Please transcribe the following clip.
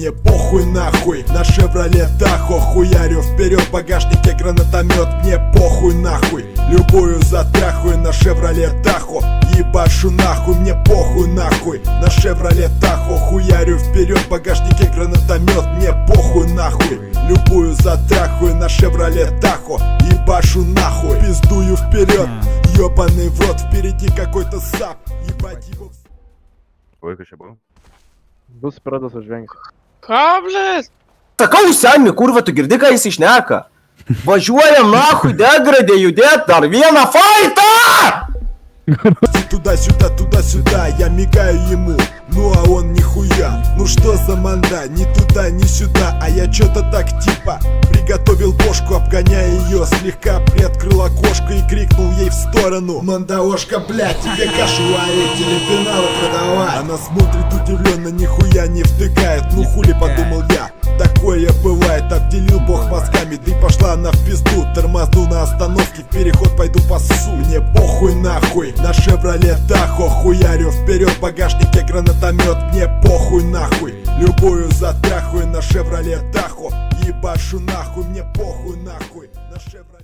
Мне похуй нахуй на Шевроле Тахо. Хуярю вперед, в багажнике гранатомет. Мне похуй нахуй, любую затрахую на Шевроле Тахо. Ебашу нахуй, мне похуй нахуй на Шевроле Тахо. Хуярю вперед, в багажнике гранатомет. Мне похуй нахуй, любую затрахую на Шевроле Тахо. Ебашу нахуй, пиздую вперед, ёбаный в рот, впереди какой-то сап. Ебать его. Выключи был. Bus pradus užvengti. Kablės! Sakau, semi, kurva, tu girdi, ką jis išneka? Važiuojam nahui, degradė judėt, dar vieną faitą! Туда-сюда, я мигаю ему, ну а он нихуя. Ну что за манда, ни туда, ни сюда, а я чё-то так типа приготовил бошку, обгоняя ее, слегка приоткрыл окошко и крикнул ей в сторону: «Мандаошка, блядь, тебе кашу варить или пеналы продавать?» Она смотрит удивленно, нихуя не втыкает, ну хули, подумал я, такое бывает. Обделил бог мозгами, да и пошла она в пизду. Тормозну на остановке, в переход пойду по ссу. Мне похуй нахуй на Шевроле Тахо. Хуярю вперед, в багажнике гранатомет. Мне похуй нахуй, любую затрахую на Шевроле Тахо. Ебашу нахуй, мне похуй нахуй на Шевроле.